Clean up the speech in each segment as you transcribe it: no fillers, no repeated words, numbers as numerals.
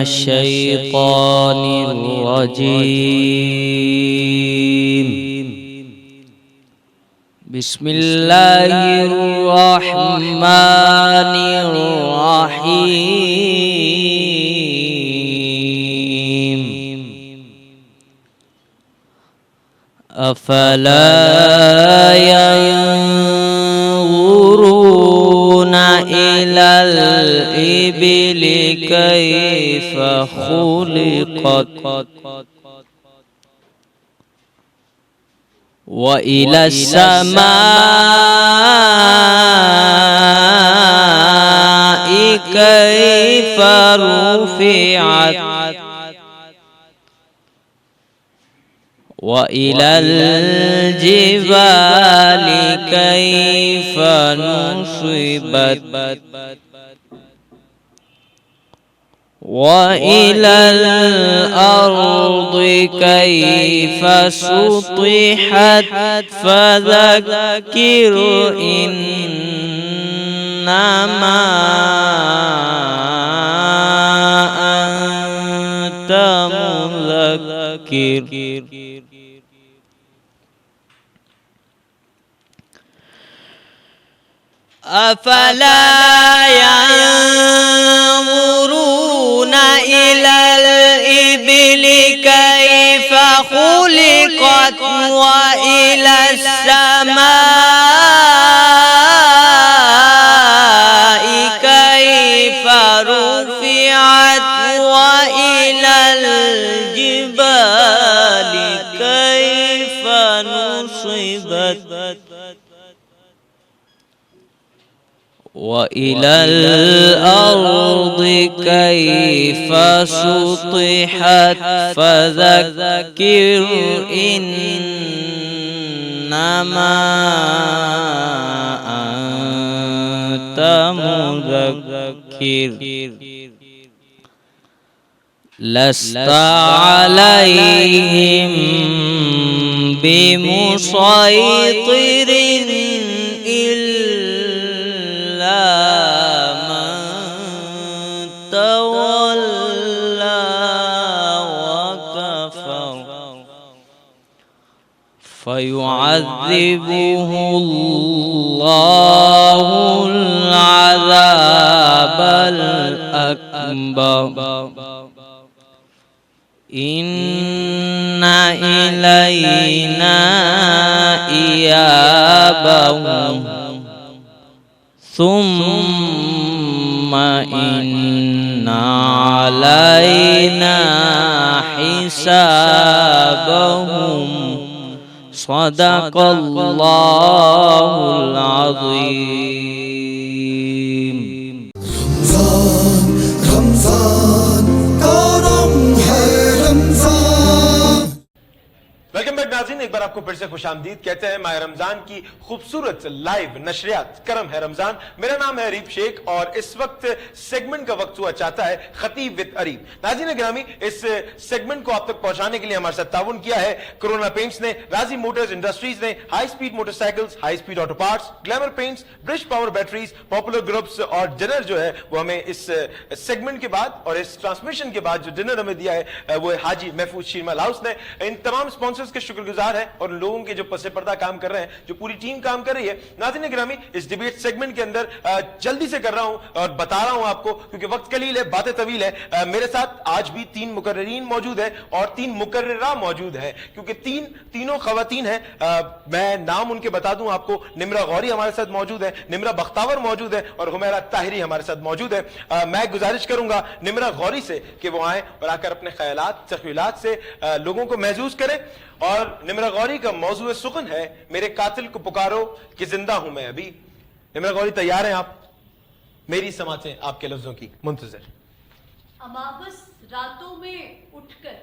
الشيطان الرجيم. بسم الله الرحمن الرحيم. أفلا ينظرون إلى الإبل كيف خلقت وإلى السماء كيف رفعت وإلى الجبال كيف نصبت وإلى الأرض كيف سطحت فذكر إنما أنت مذكر. أفلا ينظرون إلى الإبل كيف خلقت وإلى السماء كيف رفعت وإلى الجبال كيف نصبت وإلى الأرض كيف سطحت فذكر إنما أنت مذكر لست عليهم بمسيطر من تولى وكفر فيعذبه الله العذاب الأكبر إن إلينا إيابهم ثم إن علينا حسابهم. صدق الله العظيم. رمضان کرم ہے رمضان. ویلکم بیک ناظرین، ایک بار آپ کو پھر سے خوش آمدید کہتے ہیں ماہ رمضان کی خوبصورت لائیو نشریات کرم ہے رمضان. میرا نام ہے اریب شیخ اور اس وقت سیگمنٹ کا وقت ہوا چاہتا ہے خطیب وت اریب. ناظرین گرامی، اس سیگمنٹ کو آپ تک پہنچانے کے لیے ہمارے ساتھ تعاون کیا ہے کرونا پینٹس نے، راضی موٹرز انڈسٹریز نے، high speed motorcycles, high speed auto parts, glamour paints, brush power batteries, popular groups اور ڈنر جو ہے وہ ہمیں اس سیگمنٹ کے بعد اور اس ٹرانسمیشن کے بعد جو ڈنر ہمیں دیا ہے وہ حاجی محفوظ شیرمال ہاؤس نے. ان تمام سپانسرز کے شکر گزار ہیں اور لوگوں کے جو پس پردہ کام کر رہے ہیں، جو پوری ٹیم کام کر رہی ہے. ناظرین گرامی، اس ڈیبیٹ سیگمنٹ کے اندر جلدی سے کر رہا ہوں اور بتا رہا ہوں آپ کو کیونکہ وقت قلیل ہے، باتیں طویل ہے. میرے ساتھ آج بھی 3 مقررین موجود ہیں اور 3 مقررہ موجود ہیں کیونکہ تینوں خواتین ہیں. میں نام ان کے بتا دوں آپ کو. نمرہ غوری ہمارے ساتھ موجود ہے، نمرہ بختاور موجود ہے اور حمیرہ طاہری ہمارے ساتھ موجود ہے. میں گزارش کروں گا نمرہ غوری سے کہ وہ آئیں اور آ کر اپنے خیالات تخیلات سے لوگوں کو محظوظ کریں. اور نمرہ غوری کا موضوع سخن ہے میرے قاتل کو پکارو کہ زندہ ہوں میں ابھی. نمرہ غوری تیار ہیں آپ؟ میری سماعتیں آپ کے لفظوں کی منتظر. امابس راتوں میں اٹھ کر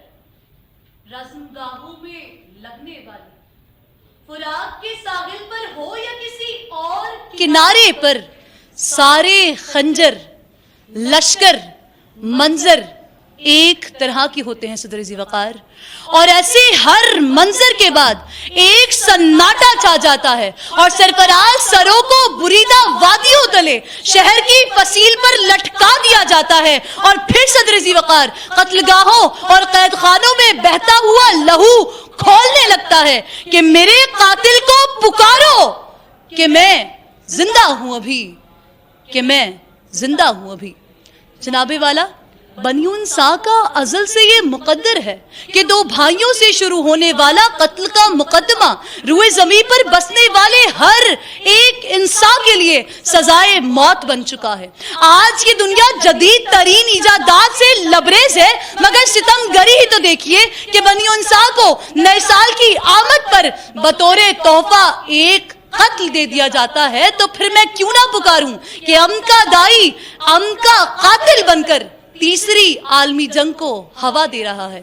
رزمگاہوں میں لگنے والی، فرات کے ساحل پر ہو یا کسی اور کنارے پر، سارے خنجر لشکر منظر ایک طرح کے ہوتے ہیں صدر ذی وقار, اور ایسے ہر منظر کے بعد ایک سناٹا چھا جاتا ہے اور سرفراز سروں کو بریدہ وادیوں تلے شہر کی فصیل پر لٹکا دیا جاتا ہے, اور پھر صدر ذی وقار قتل گاہوں اور قید خانوں میں بہتا ہوا لہو کھولنے لگتا ہے کہ میرے قاتل کو پکارو کہ میں زندہ ہوں ابھی, کہ میں زندہ ہوں ابھی. جناب والا, بنی انسا کا ازل سے یہ مقدر ہے کہ دو بھائیوں سے شروع ہونے والا قتل کا مقدمہ روئے زمین پر بسنے والے ہر ایک انسان کے لیے سزائے موت بن چکا ہے. آج کی دنیا جدید ترین ایجادات سے لبریز ہے, مگر ستم گری ہی تو دیکھیے کہ بنی انسا کو نئے سال کی آمد پر بطور تحفہ ایک قتل دے دیا جاتا ہے, تو پھر میں کیوں نہ پکاروں کہ امن کا دائی امن کا قاتل بن کر تیسری عالمی جنگ کو ہوا دے رہا ہے.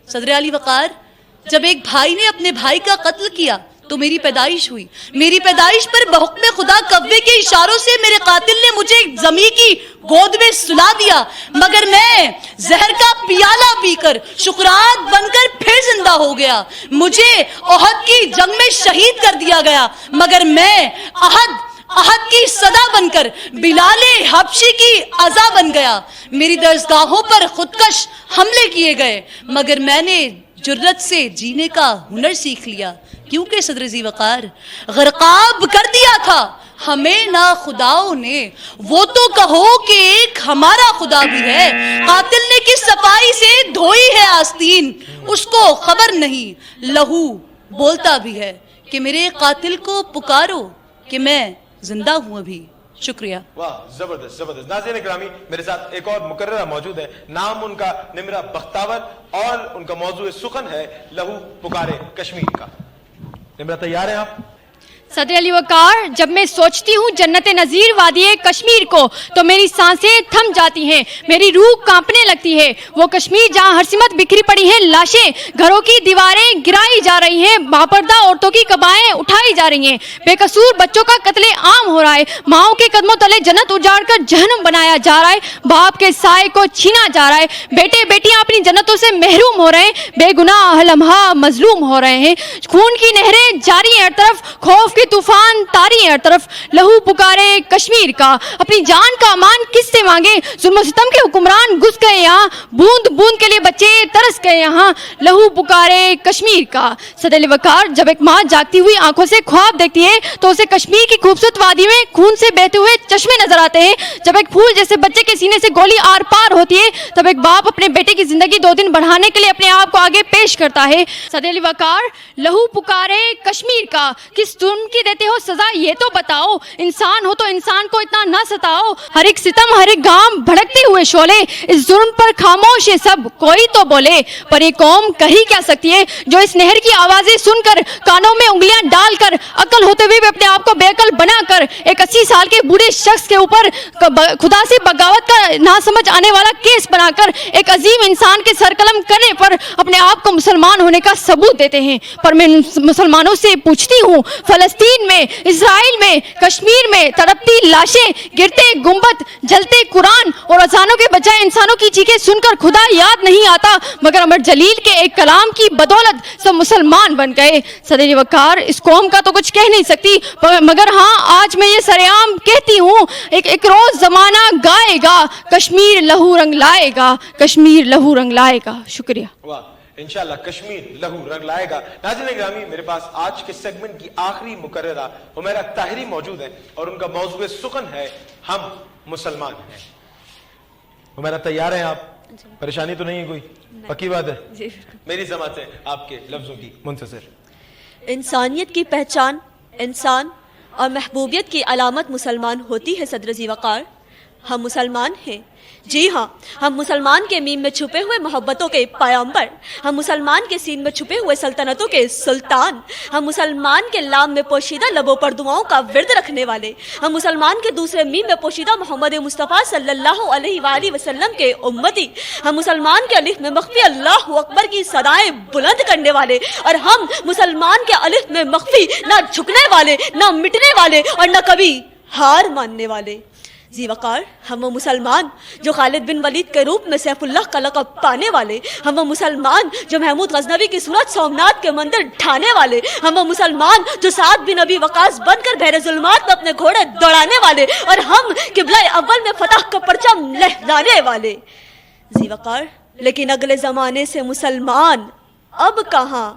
صدر علی وقار, جب ایک بھائی نے اپنے بھائی کا قتل کیا تو میری پیدائش ہوئی. میری پیدائش پر بحکم خدا کوے کے اشاروں سے میرے قاتل نے مجھے زمین کی گود میں سلا دیا, مگر میں زہر کا پیالہ پی کر شکرات بن کر پھر زندہ ہو گیا. مجھے احد کی جنگ میں شہید کر دیا گیا, مگر میں احد کی صدا بن کر بلال حبشی کی عزا بن گیا. میری درسگاہوں پر خودکش حملے کیے گئے, مگر میں نے جرت سے جینے کا ہنر سیکھ لیا, کیونکہ صدر ذی وقار غرقاب کر دیا تھا ہمیں نا خداؤں نے. وہ تو کہو کہ ایک ہمارا خدا بھی ہے. قاتل نے کس صفائی سے دھوئی ہے آستین, اس کو خبر نہیں. لہو بولتا بھی ہے کہ میرے قاتل کو پکارو کہ میں زندہ ہوں ابھی. شکریہ. واہ, زبردست زبردست. ناظرین اکرامی, میرے ساتھ ایک اور مقررہ موجود ہے, نام ان کا نمرہ بختاور اور ان کا موضوع سخن ہے لہو پکارے کشمیر کا. نمرہ تیار ہیں آپ؟ صدر علی وقار, جب میں سوچتی ہوں جنت نظیر وادی کشمیر کو تو میری سانسیں تھم جاتی ہیں, میری روح کانپنے لگتی ہے. وہ کشمیر جہاں ہر سمت بکھری پڑی ہیں لاشیں, گھروں کی دیواریں گرائی جا رہی ہیں, باپردہ عورتوں کی قبائیں اٹھائی جا رہی ہیں, بے قصور بچوں کا قتل عام ہو رہا ہے, ماؤں کے قدموں تلے جنت اجاڑ کر جہنم بنایا جا رہا ہے, باپ کے سائے کو چھینا جا رہا ہے, بیٹے بیٹیاں اپنی جنتوں سے محروم ہو رہے ہیں, بے گناہ لمحہ مظلوم ہو رہے ہیں. خون کی نہریں جاری ہیں ہر طرف, خوف کی طوفان تاری ہیں ہر طرف. لہو پکارے کشمیر کا, اپنی جان کا امان کس سے مانگے, ظلم و ستم کے حکمران گھس گئے یہاں, بوند بوند کے لیے بچے ترس گئے یہاں. لہو پکارے کشمیر کا. صدر علی وقار, جب ایک ماں جاگتی ہوئی آنکھوں سے خواب دیکھتی ہے تو اسے کشمیر کی خوبصورت وادی میں خون سے بہتے ہوئے چشمے نظر آتے ہیں. جب ایک پھول جیسے بچے کے سینے سے گولی آر پار ہوتی ہے, تب ایک باپ اپنے بیٹے کی زندگی 2 دن بڑھانے کے لیے اپنے آپ کو آگے پیش کرتا ہے. صدر علی وقار, لہو پکارے کشمیر کا. کس جرم کی دیتے ہو سزا یہ تو بتاؤ, انسان ہو تو انسان کو اتنا نہ ستاؤ. ہر ایک ستم ہر ایک گام بھڑکتے ہوئے شعلے, اس جرم پر خاموش ہے سب, کوئی تو بولے. پر یہ قوم کہی کیا سکتی ہے جو اس نہر کی آوازیں سن کر, کانوں میں انگلیاں ڈال کر, عقل ہوتے ہوئے بھی اپنے آپ کو بے عقل بنا کر, ایک 80 سال کے بوڑھے شخص کے اوپر خدا سے بغاوت کا نہ سمجھ آنے والا کیس بنا کر ایک عظیم انسان کے سر قلم کرنے پر اپنے آپ کو مسلمان ہونے کا ثبوت دیتے ہیں. پر میں مسلمانوں سے پوچھتی ہوں, فلسطین میں, اسرائیل میں, کشمیر میں تڑپتی لاشیں, گرتے گنبد, جلتے قرآن اور اذانوں کے بجائے انسانوں کی چیخیں سن کر خدا یاد نہیں آتا, مگر امر جلیل کے ایک کلام کی بدولت سب مسلمان بن گئے. صدر وقار, اس قوم کا تو کچھ کہہ نہیں سکتی, مگر ہاں آج میں یہ سرعام کہتی ہوں, ایک روز زمانہ گائے گا, کشمیر لہو رنگ لائے گا, کشمیر لہو رنگ لائے گا. شکریہ. واہ, انشاءاللہ کشمیر لہو رنگ لائے گا. ناظرین گرامی, میرے پاس آج کے سیگمنٹ کی آخری مقررہ حمیرہ طاہری موجود ہیں اور ان کا موضوع سخن ہے ہم مسلمان ہیں. حمیرہ تیار ہیں آپ؟ پریشانی تو نہیں ہے کوئی؟ پکی بات ہے. میری سماعت ہے آپ کے لفظوں کی منتصر. انسانیت کی پہچان انسان اور محبوبیت کی علامت مسلمان ہوتی ہے. صدر ذی وقار, ہم مسلمان ہیں. جی ہاں, ہم مسلمان کے میم میں چھپے ہوئے محبتوں کے پیامبر, ہم مسلمان کے سین میں چھپے ہوئے سلطنتوں کے سلطان, ہم مسلمان کے لام میں پوشیدہ لبوں پر دعاؤں کا ورد رکھنے والے, ہم مسلمان کے دوسرے میم میں پوشیدہ محمد مصطفیٰ صلی اللہ علیہ وآلہ وسلم کے امتی, ہم مسلمان کے الف میں مخفی اللہ اکبر کی صدائیں بلند کرنے والے, اور ہم مسلمان کے الف میں مخفی نہ جھکنے والے, نہ مٹنے والے اور نہ کبھی ہار ماننے والے. जी वकार, हम वो मुसलमान जो खालिद बिन वलीद के रूप में सैफुल्लाह का लक़ब पाने वाले, हम वो मुसलमान जो महमूद गजनवी की सूरत सोमनाथ के मंदिर ढाने वाले, हम वो मुसलमान जो साद बिन अबी वकास बनकर बहरे ज़ुल्मात में अपने घोड़े दौड़ाने वाले, और हम किबला अव्वल में फतह का परचम लहराने वाले। जी वकार, लेकिन अगले ज़माने से मुसलमान अब कहाँ,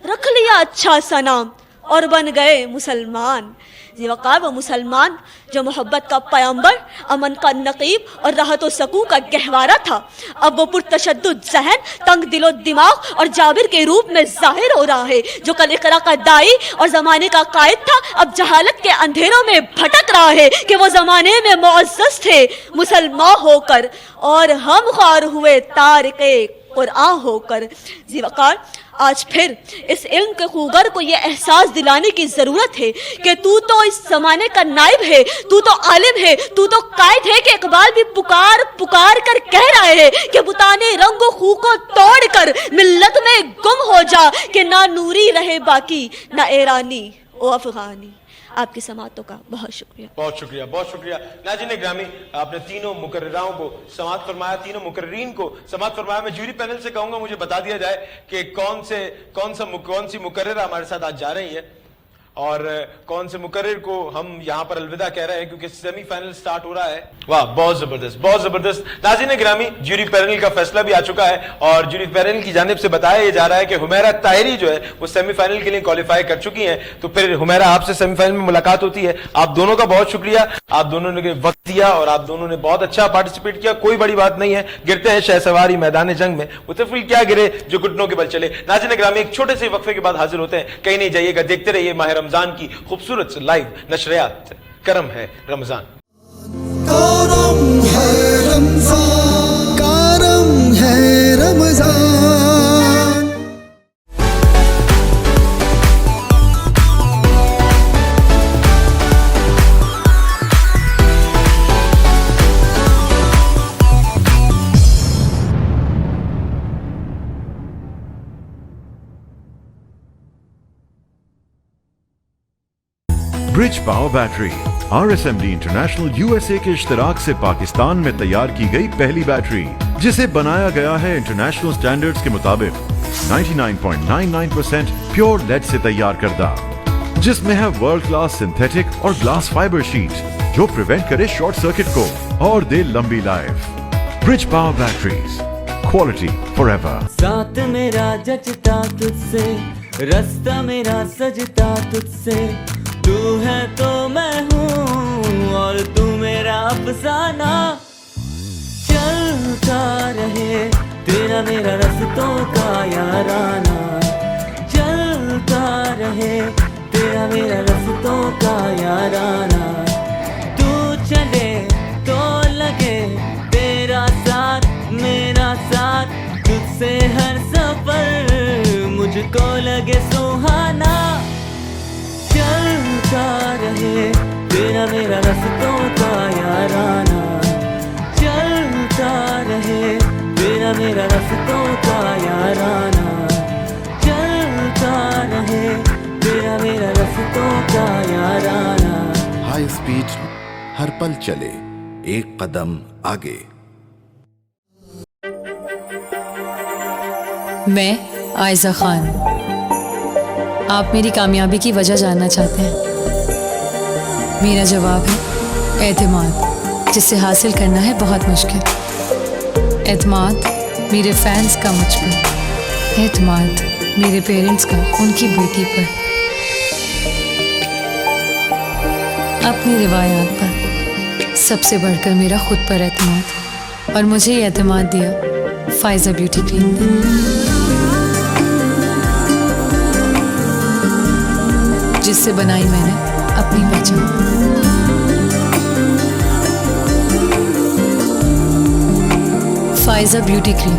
रख लिया अच्छा सा नाम और बन गए मुसलमान। जी वकार, वो मुसलमान जो मोहब्बत का पैगंबर, अमन का नकीब और राहत व सकून का गहवारा था, अब वो पुरतशद्दुद ज़हन, तंग दिलो दिमाग और जाबिर के रूप में जाहिर हो रहा है। जो कल इक़रा का दाई और ज़माने का कायद था, अब जहालत के अंधेरों में भटक रहा है कि वो ज़माने में मुअज़्ज़ज़ थे मुसलमान होकर, और हम ख्वार हुए तारिक़े क़ुरआन होकर। जी वकार, आज फिर इस इल्म के खूगर को ये एहसास दिलाने की ज़रूरत है कि तू तो इस ज़माने का नाइब है, तू तो आलिम है, तू तो कायद है, कि इकबाल भी पुकार पुकार कर कह रहे हैं कि बुताने रंगो खू को तोड़ कर मिल्लत में गुम हो जा, कि ना नूरी रहे बाकी ना ईरानी ओ अफगानी। आपकी समातों का बहुत शुक्रिया। बहुत शुक्रिया, बहुत शुक्रिया। नाज़रीन ग्रामी, आपने तीनों मुकर्रराओं को समाअत फरमाया, तीनों मुकर्ररीन को समाअत फरमाया। मैं जूरी पैनल से कहूंगा मुझे बता दिया जाए कि कौन सी मुकर्ररा हमारे साथ आज जा रही है और कौन से मुकर्रर को हम यहाँ पर अलविदा कह रहे हैं, क्योंकि सेमीफाइनल स्टार्ट हो रहा है। वाह, बहुत जबरदस्त, बहुत जबरदस्त। नाज़रीन ग्रामी, जूरी पैनल का फैसला भी आ चुका है और जूरी पैनल की जानिब से बताया जा रहा है कि हुमैरा ताहिरी जो है वो सेमीफाइनल के लिए क्वालिफाई कर चुकी हैं। तो फिर हुमैरा, आपसे सेमीफाइनल में मुलाकात होती है। आप दोनों का बहुत शुक्रिया, आप दोनों ने वक्त दिया और आप दोनों ने बहुत अच्छा पार्टिसिपेट किया। कोई बड़ी बात नहीं है, गिरते हैं शहसवारी मैदान जंग में, वो तफरील क्या गिरे जो घुटनों के बल चले। नाज़रीन ग्रामी, एक छोटे से वक्फे के बाद हाजिर होते हैं। कहीं नहीं जाइएगा, देखते रहिए माह रमजान की खूबसूरत लाइव नशरियात। करम है रमजान, करम है रमजान, करम है Ramzan. Bridge power battery RSMD international USA के इश्तराक से पाकिस्तान में तैयार की गई पहली बैटरी, जिसे बनाया गया है इंटरनेशनल स्टैंडर्ड्स के मुताबिक 99.99% प्योर लेड से तैयार करदा, जिसमें है वर्ल्ड क्लास सिंथेटिक और ग्लास फाइबर शीट जो प्रिवेंट करे शॉर्ट सर्किट को और दे लंबी life. Bridge power batteries, quality forever. साथ मेरा जचता तुझसे, रास्ता मेरा सजता तुझसे, तू है तो मैं हूँ और तू मेरा अफसाना। चलता रहे तेरा मेरा रास्तों का याराना, चलता रहे तेरा मेरा रास्तों का याराना। तू चले तो लगे तेरा साथ मेरा साथ, तुझसे हर सफर मुझको लगे सुहाना। चलता रहे तेरा मेरा रास्तों का याराना, चलता रहे तेरा मेरा रास्तों का याराना, चलता रहे तेरा मेरा रास्तों का याराना। हाई स्पीड हर पल चले, एक कदम आगे। मैं आयज़ा खान। आप मेरी कामयाबी की वजह जानना चाहते हैं। मेरा जवाब है एतमाद, जिसे हासिल करना है बहुत मुश्किल। एतमाद मेरे फैंस का मुझ पर, एतमाद मेरे पेरेंट्स का उनकी बेटी पर, अपनी रिवायात पर, सबसे बढ़कर मेरा खुद पर एतमाद। और मुझे ये एतमाद दिया फाइज़ा ब्यूटी क्रीम ने, जिससे बनाई मैंने अपनी पहचान। फाइज़ा ब्यूटी क्रीम,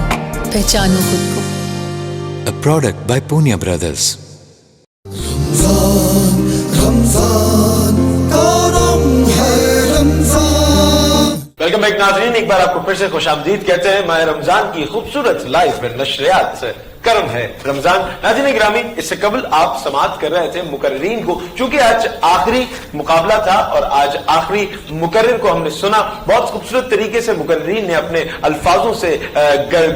पहचानो खुद को। A product by Punya Brothers. Ramzan Ramzan, करम है रमजान। वेलकम बैक नाज़रीन, एक बार आपको फिर से खुशामदीद कहते हैं माह रमजान की खूबसूरत लाइव नशरियात करम है रमजान। नाज़रीन ग्रामी, इससे कबल आप समाअत कर रहे थे मुकर्रीन को, चूंकि आज आखिरी मुकाबला था और आज आखिरी मुकर्रिर को हमने सुना। बहुत खूबसूरत तरीके से मुकर्रीन ने अपने अल्फाजों से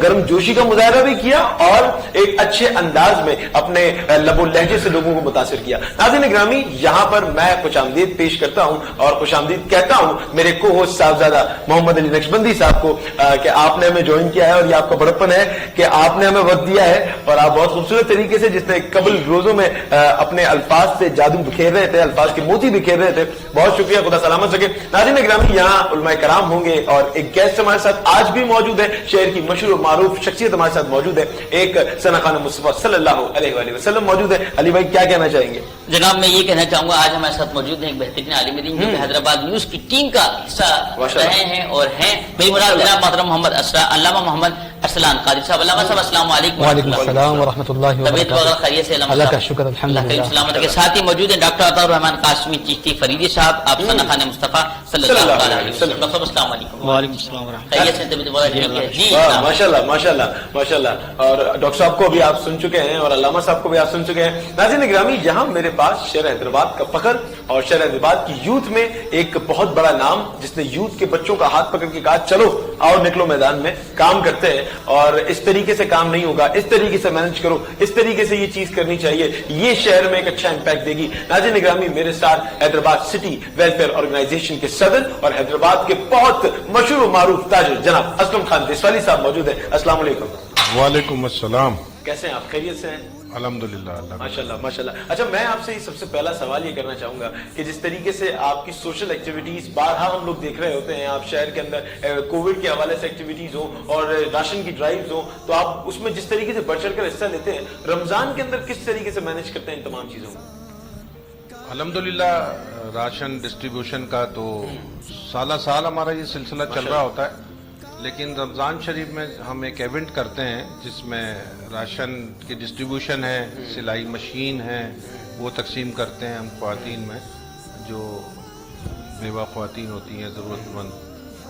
गर्म जोशी का मुजाहरा भी किया और एक अच्छे अंदाज में अपने लबो लहजे से लोगों को मुतासिर किया। नाज़रीन ग्रामी, यहाँ पर मैं खुशामदीद पेश करता हूँ और खुशामदीद कहता हूँ मेरे को होस्ट साहबजादा मोहम्मद अली नक्शबंदी साहब को कि आपने हमें ज्वाइन किया है और ये आपका बड़प्पन है कि आपने हमें वक्त दिया है और आप बहुत खूबसूरत तरीके से, जिसने कबल रोजों में अपने अल्फाज से जादू बिखेर रहे थे, अल्फाज के मोती बिखेर रहे थे, बहुत शुक्रिया, खुदा सलामत रखे। नाज़रीन ग्रामी, यहाँ उलमाए कराम होंगे और एक गेस्ट हमारे साथ आज भी मौजूद है, शहर की मशहूर मारूफ शख्सियत हमारे साथ मौजूद है, एक सना खान मुस्तफा सल्लल्लाहु अलैहि वसल्लम मौजूद है। अली भाई, क्या कहना चाहेंगे? जनाब, मैं ये कहना चाहूंगा आज हमारे साथ मौजूद है एक बेहतरीन आलिम दीन जो हैदराबाद न्यूज की टीम का हिस्सा रहे हैं और हैं। मेरी मुराद जनाब मोहतरम मोहम्मद असरा अल्लामा मोहम्मद अरसलान कादिर साहब। अल्लामा साहब अस्सलाम वालेकुम। वालेकुम अस्सलाम व रहमतुल्लाहि व बरकातहू। खैरियत से? अल्लाह का शुक्र, अल्हम्दुलिल्लाह। सलामत के साथ ही मौजूद है डॉक्टर अताउर रहमान कासमी चिश्ती फरीदी साहब, आप सना खान मुस्तफा सल्लल्लाहु अलैहि वसल्लम। डॉक्टर साहब अस्सलाम वालेकुम। वालेकुम सलाम व रहमतुल्लाह। खैरियत से? तबीयत बहुत ठीक है जी? माशाल्लाह माशाल्लाह माशाल्लाह। और डॉक्टर साहब को भी आप सुन चुके हैं और अल्लामा साहब को भी आप सुन चुके हैं। नाज़रीन ग्रामी, यहाँ मेरे पास शहर हैदराबाद का फखर और शहर हैदराबाद की यूथ में एक बहुत बड़ा नाम, जिसने यूथ के बच्चों का हाथ पकड़ के कहा चलो आओ निकलो मैदान में, काम करते हैं और इस तरीके से काम नहीं होगा, इस तरीके से मैनेज करो, इस तरीके से ये चीज करनी चाहिए, ये शहर में एक अच्छा इंपैक्ट देगी। नाज़रीन ग्रामी, मेरे साथ हैदराबाद सिटी वेलफेयर ऑर्गेनाइजेशन के सदर और हैदराबाद के बहुत मशहूर मारूफ ताजिर जनाब असलम खान देसवाली साहब मौजूद है। अस्सलाम वालेकुम। वालेकुम अस्सलाम। कैसे हैं आप? खैरियत से हैं? अल्हम्दुलिल्लाह। माशाल्लाह माशाल्लाह। अच्छा, मैं आपसे सबसे पहला सवाल ये करना चाहूंगा कि जिस तरीके से आपकी सोशल एक्टिविटीज बारहा हम लोग देख रहे होते हैं, आप शहर के अंदर कोविड के हवाले से एक्टिविटीज हो और राशन की ड्राइव्स हो, तो आप उसमें जिस तरीके से बढ़ चढ़ कर हिस्सा लेते हैं, रमजान के अंदर किस तरीके से मैनेज करते हैं इन तमाम चीजों को? अल्हम्दुलिल्लाह, राशन डिस्ट्रीब्यूशन का तो साला साल हमारा ये सिलसिला चल रहा होता है, लेकिन रमज़ान शरीफ में हम एक इवेंट करते हैं जिसमें राशन की डिस्ट्रीब्यूशन है, सिलाई मशीन है, वो तकसीम करते हैं हम ख्वातीन में जो बेवा ख्वातीन होती हैं ज़रूरतमंद,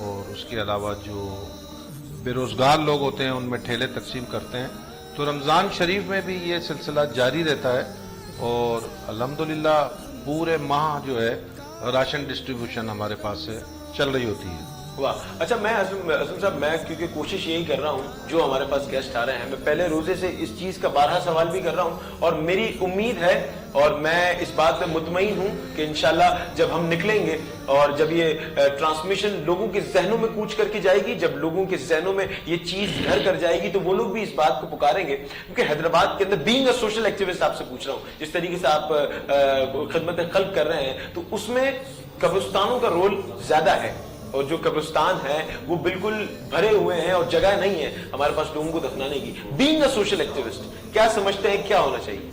और उसके अलावा जो बेरोज़गार लोग होते हैं उनमें ठेले तकसीम करते हैं। तो रमज़ान शरीफ में भी ये सिलसिला जारी रहता है और अल्हम्दुलिल्लाह पूरे माह जो है राशन डिस्ट्रीब्यूशन हमारे पास से चल रही होती है। वाह, अच्छा, मैं असम साहब, मैं क्योंकि कोशिश यही कर रहा हूँ, जो हमारे पास गेस्ट आ रहे हैं, मैं पहले रोजे से इस चीज का बारहा सवाल भी कर रहा हूँ और मेरी उम्मीद है और मैं इस बात पे मुतमईन हूँ कि इंशाल्लाह जब हम निकलेंगे और जब ये ट्रांसमिशन लोगों के जहनों में कूच करके जाएगी, जब लोगों के जहनों में ये चीज घर कर जाएगी, तो वो लोग भी इस बात को पुकारेंगे। क्योंकि हैदराबाद के अंदर बीइंग अ सोशल एक्टिविस्ट आपसे पूछ रहा हूँ, जिस तरीके से आप खिदमत खल्क कर रहे हैं, तो उसमें कब्रिस्तानों का रोल ज्यादा है और जो कब्रिस्तान है वो बिल्कुल भरे हुए हैं और जगह नहीं है हमारे पास लोगों को दफनाने की। बीइंग अ सोशल एक्टिविस्ट, क्या समझते हैं क्या होना चाहिए?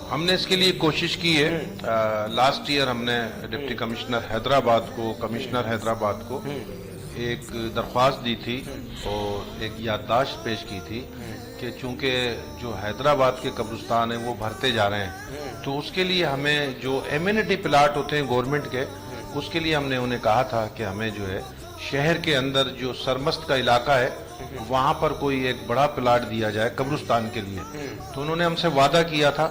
हमने इसके लिए कोशिश की है। लास्ट ईयर हमने डिप्टी कमिश्नर हैदराबाद को एक दरख्वास्त दी थी और एक याददाश्त पेश की थी कि चूंकि जो हैदराबाद के कब्रिस्तान हैं वो भरते जा रहे हैं, तो उसके लिए हमें जो एम्यूनिटी प्लाट होते हैं गवर्नमेंट के, उसके लिए हमने उन्हें कहा था कि हमें जो है शहर के अंदर जो सरमस्त का इलाका है वहां पर कोई एक बड़ा प्लाट दिया जाए कब्रिस्तान के लिए। तो उन्होंने हमसे वादा किया था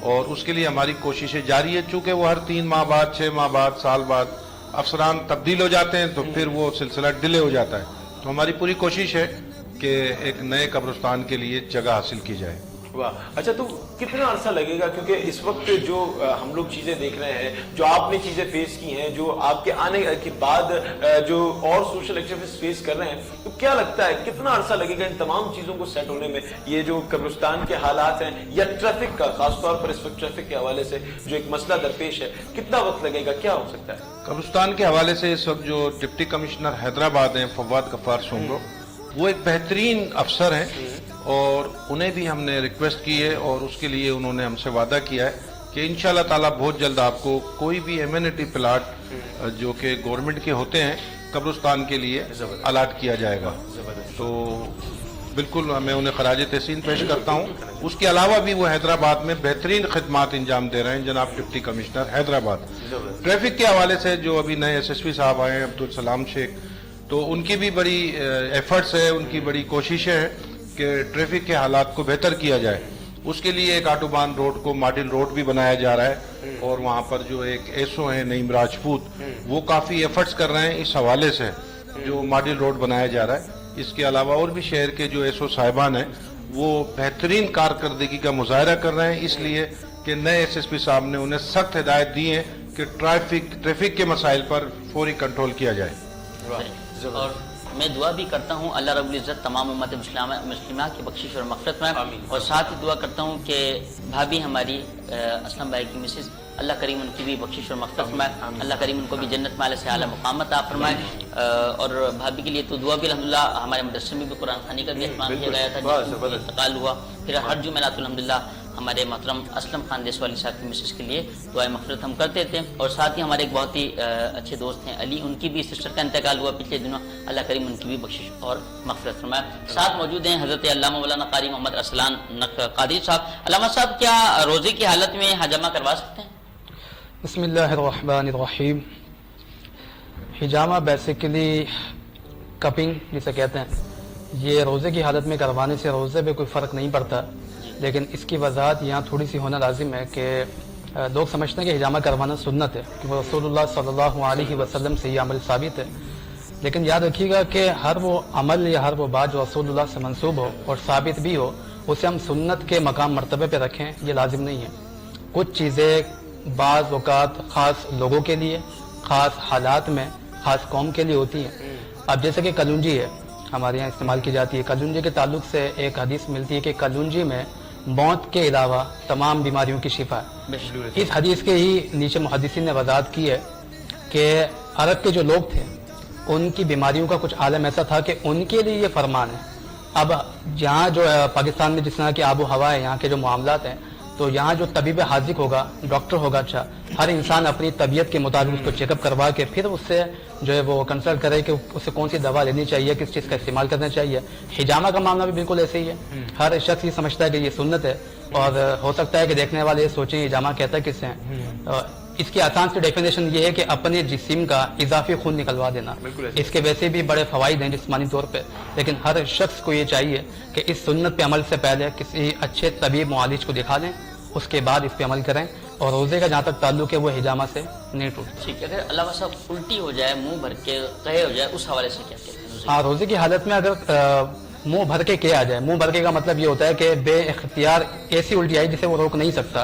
और उसके लिए हमारी कोशिशें जारी है। चूंकि वो हर 3 माह बाद, 6 माह बाद, साल बाद अफसरान तब्दील हो जाते हैं तो फिर वो सिलसिला डिले हो जाता है। तो हमारी पूरी कोशिश है कि एक नए कब्रिस्तान के लिए जगह हासिल की जाए। वाह, अच्छा, तो कितना अरसा लगेगा? क्योंकि इस वक्त जो हम लोग चीजें देख रहे हैं, जो आपने चीजें फेस की हैं, जो आपके आने के बाद जो और सोशल एक्टिविस्ट फेस कर रहे हैं, तो क्या लगता है कितना अरसा लगेगा इन तमाम चीजों को सेट होने में? ये जो कब्रिस्तान के हालात हैं या ट्रैफिक का, खासतौर पर इस वक्त ट्रैफिक के हवाले से जो एक मसला दरपेश है, कितना वक्त लगेगा, क्या हो सकता है? कब्रिस्तान के हवाले से इस वक्त जो डिप्टी कमिश्नर हैदराबाद हैं फवाद गफ्फार सोमरो, वो एक बेहतरीन अफसर हैं और उन्हें भी हमने रिक्वेस्ट की है और उसके लिए उन्होंने हमसे वादा किया है कि इंशाल्लाह ताला बहुत जल्द आपको कोई भी एम्यूनिटी प्लाट जो कि गवर्नमेंट के होते हैं कब्रिस्तान के लिए अलाट किया जाएगा। तो बिल्कुल मैं उन्हें खराज तहसीन पेश करता हूँ। उसके अलावा भी वो हैदराबाद में बेहतरीन खिदमात इंजाम दे रहे हैं जनाब डिप्टी कमिश्नर हैदराबाद। ट्रैफिक के हवाले से जो अभी नए SSP साहब आए हैं अब्दुल सलाम शेख, तो उनकी भी बड़ी एफर्ट्स है, उनकी बड़ी कोशिशें हैं کہ ट्रैफिक के हालात को बेहतर किया जाए, उसके लिए एक ऑटोबान रोड को मॉडल रोड भी बनाया जा रहा है और वहाँ पर जो एक एसओ है नईम राजपूत, वो काफ़ी एफर्ट्स कर रहे हैं इस हवाले से जो मॉडल रोड बनाया जा रहा है। इसके अलावा और भी शहर के जो एसओ साहिबान हैं वो बेहतरीन कारकर्दगी का मुजाहरा कर रहे हैं, इसलिए कि नए एसएसपी साहब ने उन्हें सख्त हिदायत दी है कि ट्रैफिक के मसाइल पर फौरी कंट्रोल किया जाए। और मैं दुआ भी करता हूँ अल्लाह रब्बुल इज़्ज़त तमाम उम्मत मुस्लिमा की बख्शिश और मग़फ़िरत में, और साथ ही दुआ करता हूँ कि भाभी हमारी असलम भाई की मिसेस, अल्लाह करीम उनकी भी बख्शिश और मग़फ़िरत फरमाए, अल्लाह करीम उनको भी जन्नत में आला से आला मुक़ाम अता फरमाए। और भाभी के लिए तो दुआ भी अल्हम्दुलिल्लाह, हमारे मदरसे में भी कुरान खानी का भी एहतमाम किया गया था, जिसका इंतकाल हुआ। फिर हर जुमेरात अल्हम्दुलिल्लाह हमारे मोहतरम असलम खान देशवाली साहब की मिसेस के लिए दुआए मग़फ़िरत हम करते थे। और साथ ही हमारे एक बहुत ही अच्छे दोस्त हैं अली, उनकी भी सिस्टर का इंतकाल हुआ पिछले दिनों, अल्लाह करीम उनकी भी बख्शिश और मग़फ़िरत फरमाए। साथ मौजूद हैं हज़रत अल्लामा मौलाना क़ारी मोहम्मद अरसलान क़ादरी साहब। अल्लामा साहब, क्या रोज़े की हालत में हजामा करवा सकते हैं? बिस्मिल्लाहिर्रहमानिर्रहीम। हिजामा बेसिकली कपिंग जिसे कहते हैं, ये रोज़े की हालत में करवाने से रोज़े पे कोई फ़र्क नहीं पड़ता, लेकिन इसकी वजाहत यहाँ थोड़ी सी होना लाजिम है कि लोग समझते हैं कि हिजामा करवाना सुन्नत है, कि वो रसूलुल्लाह सल्लल्लाहु अलैहि वसल्लम से ये अमल साबित है। लेकिन याद रखिएगा कि हर वो अमल या हर वो बात जो रसूलुल्लाह से मंसूब हो और साबित भी हो, उसे हम सुन्नत के मकाम मर्तबे पे रखें, ये लाजिम नहीं है। कुछ चीज़ें बाज़ औक़ात ख़ास लोगों के लिए, ख़ास हालात में, ख़ास कौम के लिए होती हैं। अब जैसे कि कलूंजी है, हमारे यहाँ इस्तेमाल की जाती है। कलूंजी के ताल्लुक से एक हदीस मिलती है कि कलूंजी में मौत के अलावा तमाम बीमारियों की शिफा है। इस हदीस के ही नीचे मुहद्दिसीन ने वज़ाहत की है कि अरब के जो लोग थे उनकी बीमारियों का कुछ आलम ऐसा था कि उनके लिए ये फरमान है। अब यहाँ जो पाकिस्तान में जिस तरह की आबो हवा है, यहाँ के जो मामलात हैं, तो यहाँ जो तबीब हाजिक होगा, डॉक्टर होगा, अच्छा हर इंसान अपनी तबीयत के मुताबिक उसको चेकअप करवा के फिर उससे जो है वो कंसल्ट करे कि उसे कौन सी दवा लेनी चाहिए, किस चीज़ का इस्तेमाल करना चाहिए। हिजामा का मामला भी बिल्कुल ऐसे ही है। हर शख्स ये समझता है कि ये सुन्नत है, और हो सकता है कि देखने वाले ये सोचें हिजामा कहता है किससे है। इसकी आसान सी डेफिनेशन ये है कि अपने जिस्म का इजाफी खून निकलवा देना। इसके वैसे भी बड़े फ़वाइद हैं जिस्मानी तौर पे, लेकिन हर शख्स को ये चाहिए कि इस सुन्नत पे अमल से पहले किसी अच्छे तबीब मुआलिज को दिखा दें, उसके बाद इस पे अमल करें। और रोज़े का जहाँ तक ताल्लुक है वो हिजामा से नहीं टूटता। ठीक है, अगर अल्लाह साहब उल्टी हो जाए, मुंह भर के कहे हो जाए, उस हवाले से क्या कहते हैं? हाँ, रोज़े की हालत में अगर मुंह भर के किया जाए, मुंह भर के का मतलब ये होता है कि बे इख्तियार ऐसी उल्टी आई जिसे वो रोक नहीं सकता,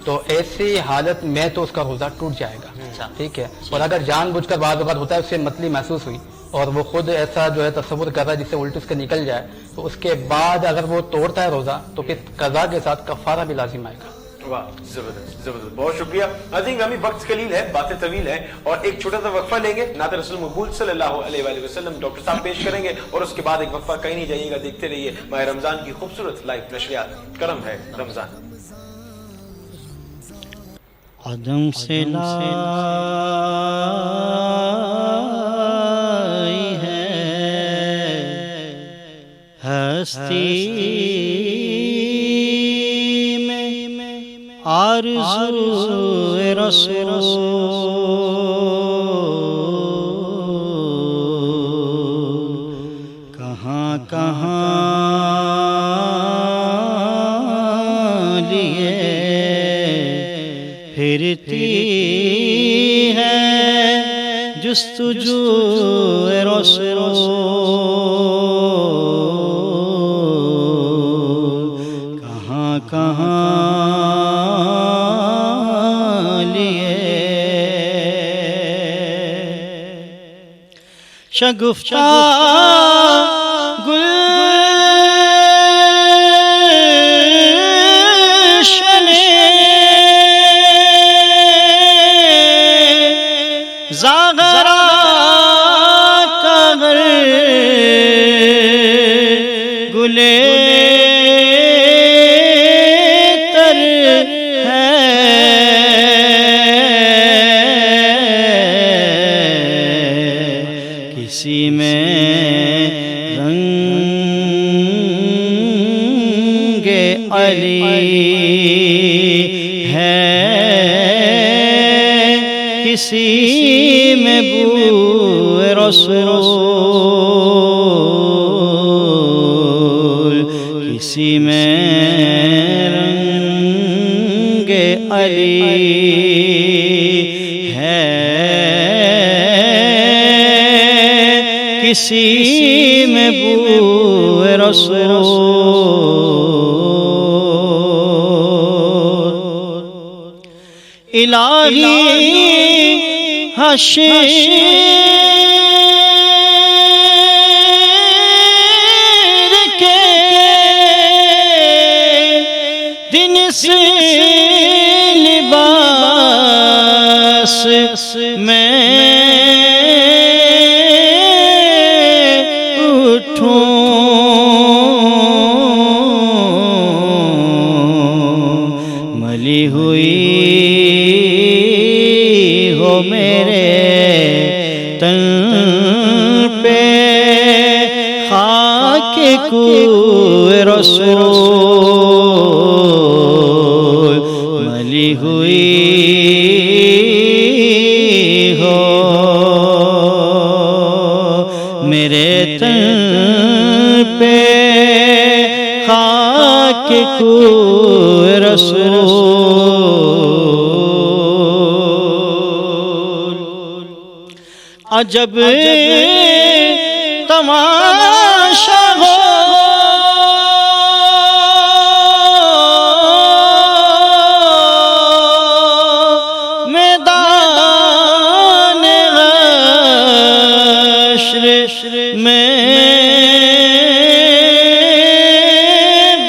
तो ऐसी हालत में तो उसका रोज़ा टूट जाएगा। ठीक है। और अगर जानबूझकर बाद वक़्त होता है, उससे मतली महसूस हुई और वो खुद ऐसा जो है तस्वुर कर रहा है जिससे उल्टी उसके निकल जाए, तो उसके बाद अगर वो तोड़ता है रोज़ा तो फिर कज़ा के साथ कफ़ारा भी लाजिम आएगा। वाह, जबरदस्त जबरदस्त, बहुत शुक्रिया। आई थिंक अभी वक्त कलील है, बातें तवील है, और एक छोटा सा वक्फा लेंगे। नात रसूल मकबूल सल्लल्लाहु अलैहि वसल्लम डॉक्टर साहब पेश करेंगे, और उसके बाद एक वक्फा। कहीं नहीं जाइएगा, देखते रहिए माह रमजान की खूबसूरत लाइव नशरियात करम है रमजान। अदम से लाई है हस्ती में आरज़ू रसूल, कहाँ कहाँ लिए फिरती है जुस्तजू रसूल, कहाँ कहाँ लिए शगुफ्ता ज़ागरा कागर गुले तर है, किसी में रंगे अली है, किसी में बू रसूल, کسی میں رنگ علی ہے، کسی میں بو رسول، الہی حشر کے دن سے لباس میں اٹھوں، ملی ہوئی ہو میرے تن پہ خاک کوئے رسول، ملی ہوئی ہو میرے تن پہ خاک کوئے رسول، عجب تماشا ہو میدان حشر میں،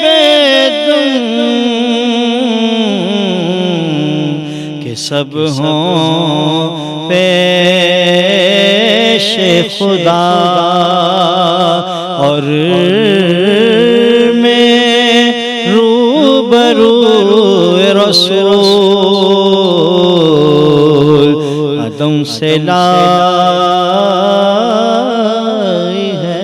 بیدم کہ سب ہوں پیش خدا اور میں روبرو رسول، عدم سے لائی ہے۔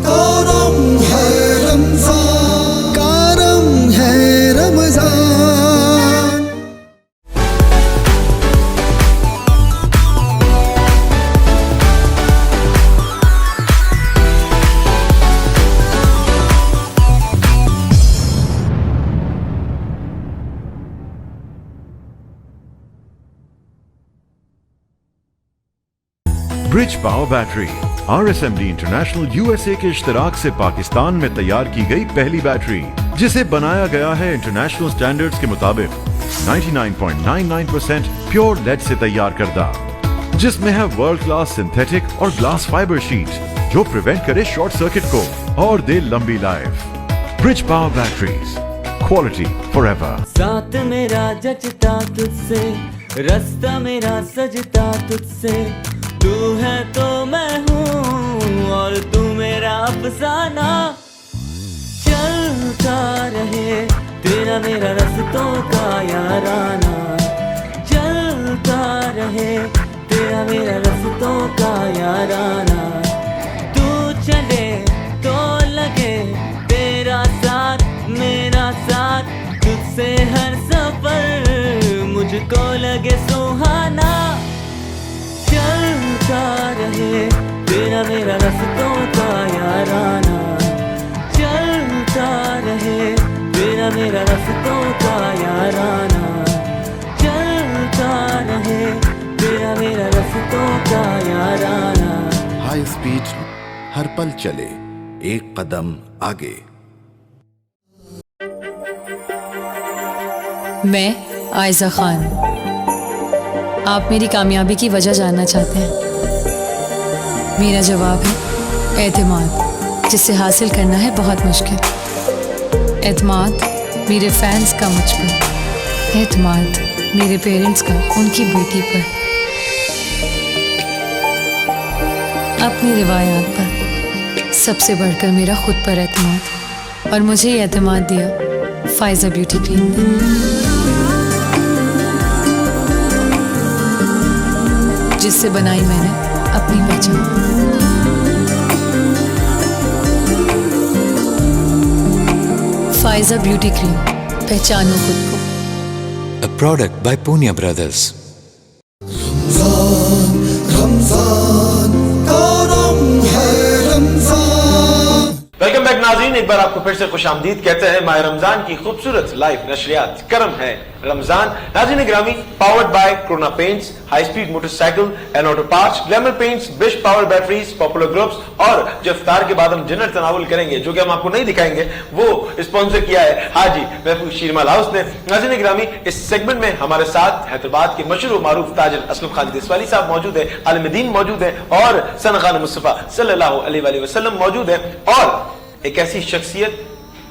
کرم ہے رمضان، کرم ہے رمضان، برج power battery RSMD international USA کے اشتراک سے پاکستان میں تیار کی گئی پہلی بیٹری، جسے بنایا گیا ہے انٹرنیشنل سٹینڈرڈز کے مطابق 99.99% پیور لیڈ سے تیار کردہ، جس میں ہے ورلڈ کلاس سنتھیٹک اور گلاس فائبر شیٹ جو پریونٹ کرے شارٹ سرکٹ کو اور دے لمبی life. Bridge power batteries, quality for ever. ساتھ میرا جچتا تجھ سے، رستہ میرا سجتا تجھ سے، تو ہے تو میں ہوں اور تو میرا افسانہ، چلتا رہے تیرا میرا رستوں کا یارانہ، چلتا رہے تیرا میرا رستوں کا یارانہ، تو چلے تو لگے تیرا ساتھ میرا ساتھ، تجھ سے ہر سفر مجھ کو لگے سہانا، چلتا رہے تیرا میرا رستوں کا یارانہ، چلتا رہے تیرا میرا رستوں کا یارانہ، چلتا رہے تیرا میرا رستوں کا یارانہ۔ ہائی اسپیڈ ہر پل چلے ایک قدم آگے۔ میں عائزہ خان، آپ میری کامیابی کی وجہ جاننا چاہتے ہیں؟ میرا جواب ہے اعتماد، جسے حاصل کرنا ہے بہت مشکل۔ اعتماد میرے فینس کا مجھ پر، اعتماد میرے پیرنٹس کا ان کی بیٹی پر، اپنی روایات پر، سب سے بڑھ کر میرا خود پر اعتماد، اور مجھے یہ اعتماد دیا فائزہ بیوٹی کریم نے۔ جس سے بنائی میں نے اپنی پہچان۔ فائزہ بیوٹی کریم، پہچانو خود کو۔ A product by Punya Brothers. Ramzan Ramzan کرم ہے बैक नाज़रीन, एक बार आपको फिर से खुशामदीद कहते हैं माह रमजान की खूबसूरत लाइव नशरियात करम है रमजान। नाज़रीन ग्रामी, powered by corona paints, high speed motorcycle and auto parts, glamour paints, बिश पावर बैटरीज, पॉपुलर ग्रुप्स, और जो इफ्तार के बाद हम डिनर तनावुल करेंगे जो कि हम आपको नहीं दिखाएंगे वो स्पॉन्सर किया है हाजी महफूज शीरमाल हाउस ने। नाज़रीन ग्रामी, इस सेगमेंट में हमारे साथ हैदराबाद के मशहूर मारूफ ताजिर असलम खान देसवाली साहब मौजूद है, आलिम दीन मौजूद है और सनखान मुस्तफा सल्लल्लाहु अलैहि वसल्लम मौजूद है, और एक ऐसी शख्सियत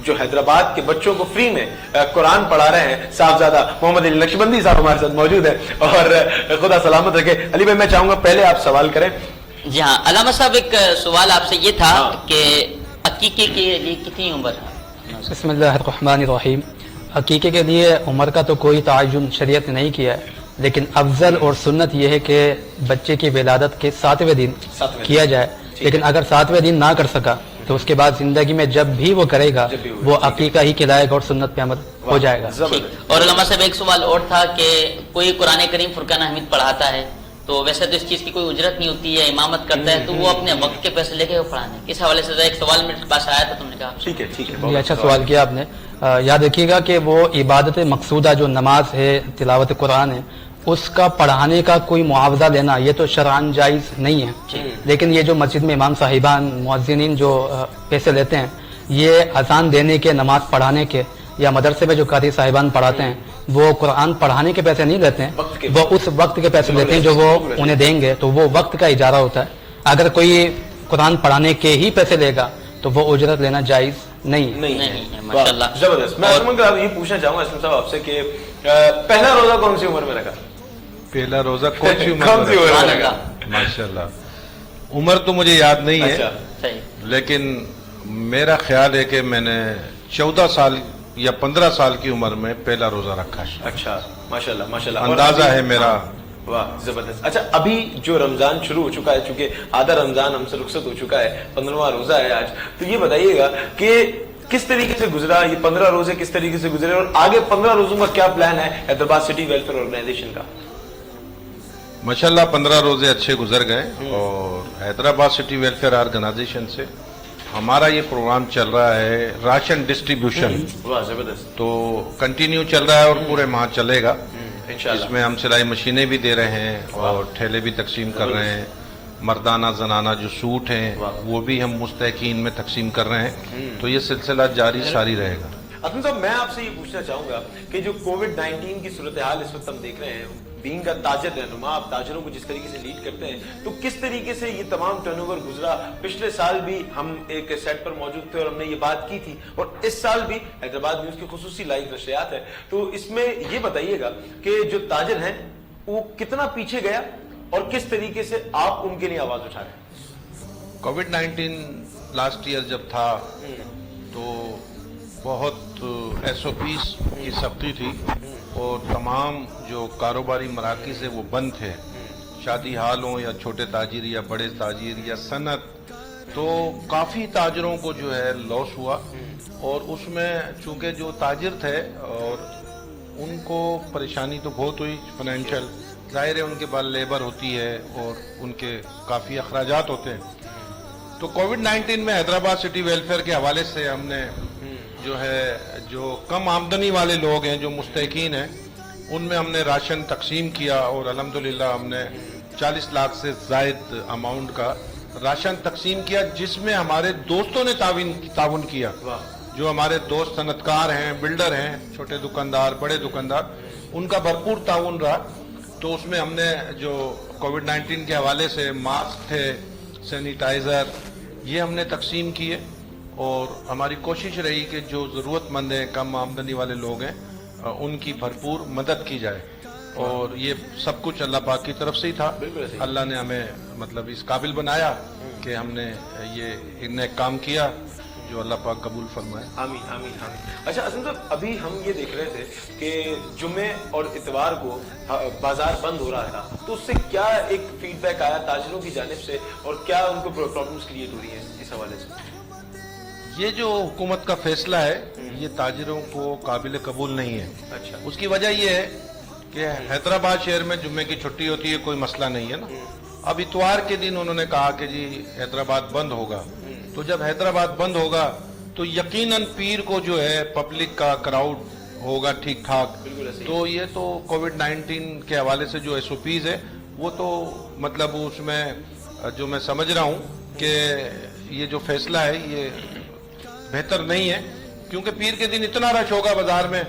जो हैदराबाद के बच्चों को फ्री में कुरान पढ़ा रहे हैं, साहबजादा मोहम्मद अली नक्शबंदी साहब हमारे साथ मौजूद है, और खुदा सलामत रखे। अली भाई, मैं चाहूंगा पहले आप सवाल करें। जी हाँ अलामा साहब, एक सवाल आपसे ये था कि अकीके के लिए कितनी उम्र है? बिस्मिल्लाहिर्रहमानिर्रहीम। अकीके के लिए उम्र का तो कोई तयन शरीयत ने नहीं किया है, लेकिन अफजल और सुन्नत यह है कि बच्चे की विलादत के 7वें दिन किया जाए, लेकिन अगर 7वें दिन ना कर सका तो उसके बाद जिंदगी में जब भी वो करेगा वो अकीका ही खिलाएगा और सुन्नत पे अमल हो जाएगा। और अल्लामा साहब, एक सवाल और था कि कोई कुरान करीम फुरकान हमीद पढ़ाता है तो वैसे तो इस चीज की कोई उजरत नहीं होती है, इमामत करता है, तो वो अपने वक्त के पैसे लेके वो पढ़ाने, किस हवाले से एक सवाल मेरे पास आया था, तुमने कहा ठीक है ये अच्छा सवाल किया आपने। याद रखिएगा कि वो इबादत मकसूदा जो नमाज है, तिलावत कुरान है, उसका पढ़ाने का कोई मुआवजा लेना ये तो शरअन जायज़ नहीं है, लेकिन ये जो मस्जिद में इमाम साहिबान मुअज्जिनीन जो पैसे लेते हैं, ये अजान देने के, नमाज पढ़ाने के, या मदरसे में जो कारी साहिबान पढ़ाते हैं वो कुरान पढ़ाने के पैसे नहीं लेते हैं, वो उस वक्त के पैसे लेते हैं जो वो उन्हें देंगे, तो वो वक्त का इजारा होता है। अगर कोई कुरान पढ़ाने के ही पैसे लेगा तो वो उजरत लेना जायज़ नहीं है। माशाल्लाह, जबरदस्त। मैं समझ ये पूछना चाहूंगा असलम साहब आपसे कि पहला रोजा कौन सी उम्र में रखा? पहला रोजा कौन सी उम्र में रखा? माशाल्लाह, उम्र तो मुझे याद नहीं है, लेकिन मेरा ख्याल है कि मैंने 14 साल या 15 साल की उम्र में पहला रोजा रखा है। अच्छा, माशाल्लाह माशाल्लाह, अंदाजा है मेरा। वाह, जबरदस्त। अच्छा, अभी जो रमजान शुरू हो चुका है, चूंकि आधा रमजान हमसे रुखसत हो चुका है, 15वां रोजा है आज, तो ये बताइएगा कि किस तरीके से गुजरा ये 15 रोजे, किस तरीके से गुजरे, और आगे 15 रोजों का क्या प्लान है हैदराबाद सिटी वेलफेयर ऑर्गेनाइजेशन का? माशाल्लाह 15 रोजे अच्छे गुजर गए, और हैदराबाद सिटी वेलफेयर ऑर्गेनाइजेशन से हमारा ये प्रोग्राम चल रहा है राशन डिस्ट्रीब्यूशन। वाह, जबरदस्त। तो कंटिन्यू चल रहा है और पूरे माह चलेगा। इसमें हम सिलाई मशीनें भी दे रहे हैं और ठेले भी तकसीम कर रहे हैं, मर्दाना जनाना जो सूट हैं वो भी हम मुस्तहकीन में तकसीम कर रहे हैं, तो ये सिलसिला जारी सारी रहेगा। असलम साहब, मैं आपसे ये पूछना चाहूंगा कि जो कोविड-19 की सूरत हाल इस वक्त हम देख रहे हैं, बीइंग का ताजिर रहनुमा, आप ताजिरों को जिस तरीके से लीड करते हैं, तो किस तरीके से ये तमाम टर्नओवर गुजरा? पिछले साल भी हम एक सेट पर मौजूद थे और हमने ये बात की थी, और इस साल भी हैदराबाद न्यूज की खुसूसी लाइव नशरियात है, तो इसमें ये बताइएगा कि जो ताजिर हैं वो कितना पीछे गया और किस तरीके से आप उनके लिए आवाज उठा रहे हैं? कोविड-19 लास्ट ईयर जब था तो बहुत SOPs की सख्ती थी और तमाम जो कारोबारी मराकिज़ है वो बंद थे, शादी हाल हो या छोटे ताजिर या बड़े ताजिर या सनत, तो काफ़ी ताजिरों को जो है लॉस हुआ, और उसमें चूंकि जो ताजिर थे और उनको परेशानी तो बहुत हुई फाइनेंशियल, जाहिर है उनके पास लेबर होती है और उनके काफ़ी अखराजात होते हैं। तो कोविड-19 में हैदराबाद सिटी वेलफेयर के हवाले से हमने जो है जो कम आमदनी वाले लोग हैं, जो मुस्तहकीन हैं, उनमें हमने राशन तकसीम किया, और अल्हम्दुलिल्लाह हमने 40 लाख से ज़ायद अमाउंट का राशन तकसीम किया, जिसमें हमारे दोस्तों ने ताउन किया। जो हमारे दोस्त सनतकार हैं, बिल्डर हैं, छोटे दुकानदार, बड़े दुकानदार, उनका भरपूर ताउन रहा। तो उसमें हमने जो कोविड-19 के हवाले से मास्क थे, सैनिटाइज़र, ये हमने तकसीम किए, और हमारी कोशिश रही कि जो ज़रूरतमंद हैं, कम आमदनी वाले लोग हैं, उनकी भरपूर मदद की जाए, और ये सब कुछ अल्लाह पाक की तरफ से ही था। अल्लाह ने हमें मतलब इस काबिल बनाया कि हमने ये एक काम किया, जो अल्लाह पाक कबूल फरमाए। आमीन आमीन आमीन। अच्छा असलम साहब, अभी हम ये देख रहे थे कि जुम्मे और इतवार को बाजार बंद हो रहा था, तो उससे क्या एक फीडबैक आया ताजिरों की जानिब से, और क्या उनको प्रॉब्लम्स क्रिएट हो रही है इस हवाले से? ये जो हुकूमत का फैसला है ये ताजिरों को काबिल कबूल नहीं है। अच्छा, उसकी वजह ये है कि हैदराबाद शहर में जुम्मे की छुट्टी होती है, कोई मसला नहीं है ना। अब इतवार के दिन उन्होंने कहा कि जी हैदराबाद बंद होगा, तो जब हैदराबाद बंद होगा तो यकीनन पीर को जो है पब्लिक का क्राउड होगा ठीक ठाक। तो ये तो कोविड-19 के हवाले से जो SOPs है वो तो मतलब उसमें जो मैं समझ रहा हूँ कि ये जो फैसला है ये बेहतर नहीं है, क्योंकि पीर के दिन इतना रश होगा बाजार में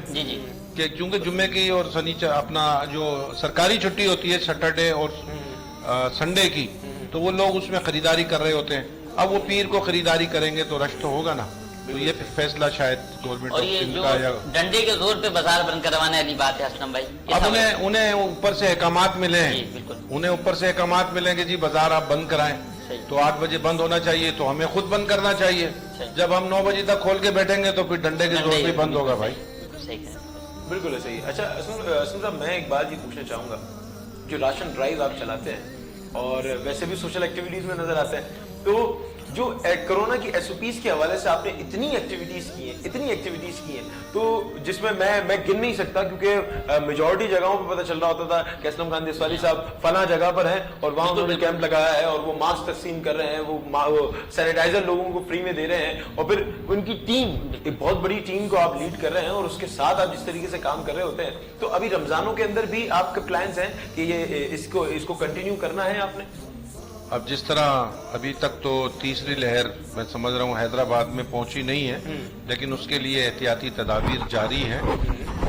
कि क्योंकि जुम्मे की और शनिचर अपना जो सरकारी छुट्टी होती है सैटरडे और संडे की, तो वो लोग उसमें खरीदारी कर रहे होते हैं। अब वो पीर को खरीदारी करेंगे तो रश तो होगा ना। तो ये फैसला शायद गवर्नमेंट और ये जो डंडे के जोर पे बाजार बंद करवाने वाली बात है असलम भाई, अब उन्हें ऊपर से अहकामात मिले हैं, उन्हें ऊपर से अहकामात मिले कि जी बाजार आप बंद कराएं, तो 8 बजे बंद होना चाहिए, तो हमें खुद बंद करना चाहिए। जब हम 9 बजे तक खोल के बैठेंगे तो फिर डंडे के जोर पे बंद होगा भाई। बिल्कुल सही। अच्छा असलम साहब, मैं एक बात ये पूछना चाहूंगा, जो राशन ड्राइव आप चलाते हैं और वैसे भी सोशल एक्टिविटीज में नजर आते हैं, तो जो कोरोना की SOPs के हवाले से आपने इतनी एक्टिविटीज की हैं, तो जिसमें मैं गिन नहीं सकता, क्योंकि मेजॉरिटी जगहों पे पता चल रहा होता था कि असलम खान देसवाली साहब फला जगह पर हैं और वहां उन्होंने कैंप लगाया है और वो मास्क तकसीम कर रहे हैं, वो सैनिटाइजर लोगों को फ्री में दे रहे हैं, और फिर उनकी टीम, एक बहुत बड़ी टीम को आप लीड कर रहे हैं और उसके साथ आप जिस तरीके से काम कर रहे होते हैं, तो अभी रमजानों के अंदर भी आपके प्लान्स हैं कि ये इसको कंटिन्यू करना है आपने? अब जिस तरह अभी तक तो तीसरी लहर मैं समझ रहा हूँ हैदराबाद में पहुंची नहीं है, लेकिन उसके लिए एहतियाती तदाबीर जारी हैं,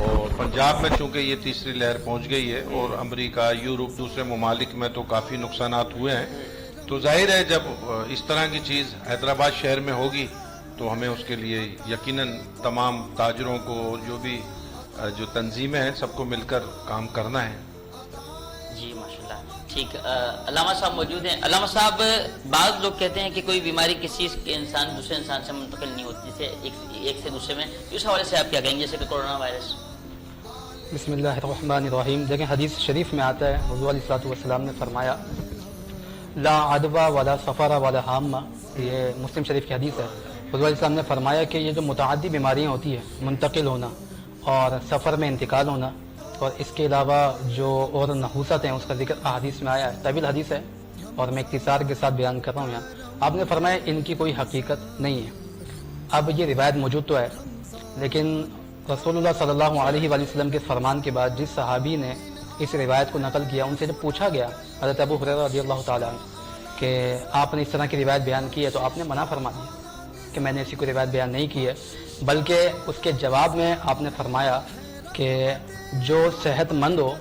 और पंजाब में चूंकि ये तीसरी लहर पहुंच गई है और अमेरिका, यूरोप, दूसरे ममालिक में तो काफ़ी नुकसानात हुए हैं, तो जाहिर है जब इस तरह की चीज़ हैदराबाद शहर में होगी तो हमें उसके लिए यकीनन तमाम ताजरों को, जो भी जो तंजीमें हैं, सबको मिलकर काम करना है। जी माशाल्लाह, ठीक। अल्लामा साहब मौजूद हैं। अल्लामा साहब, बाद लोग कहते हैं कि कोई बीमारी किसी के इंसान दूसरे इंसान से मुंतकिल नहीं होती, जैसे एक से दूसरे में, इस हवाले से आप क्या कहेंगे, जैसे कि कोरोना वायरस? बिस्मिल्लाहिर्रहमानिर्रहीम। देखिए हदीस शरीफ में आता है, हुज़ूर अलैहिस्सलातु वस्सलाम ने फरमाया ला अदवा वला सफरा वला हामा, ये मुस्लिम शरीफ की हदीस है। हुज़ूर अलैहिस्सलाम ने फरमाया कि ये जो मुतअद्दी बीमारियाँ होती है, मुंतकिल होना और सफ़र में इंतकाल होना, और इसके अलावा जो और नहूसत हैं उसका जिक्र हदीस में आया है, तवील हदीस है और मैं इख्तिसार के साथ बयान कर रहा हूँ यहाँ। आपने फरमाया इनकी कोई हकीकत नहीं है। अब ये रिवायत मौजूद तो है, लेकिन रसूलुल्लाह सल्लल्लाहु अलैहि वसल्लम के फरमान के बाद जिस सहाबी ने इस रिवायत को नकल किया, उनसे जब पूछा गया हज़रत अबू हुरैरा रज़ियल्लाहु ताला अन्हु कि आपने इस तरह की रिवायत बयान की है, तो आपने मना फरमा दिया कि मैंने ऐसी कोई रिवायत बयान नहीं की है, बल्कि उसके जवाब में आपने फरमाया कि जो सेहतमंद हो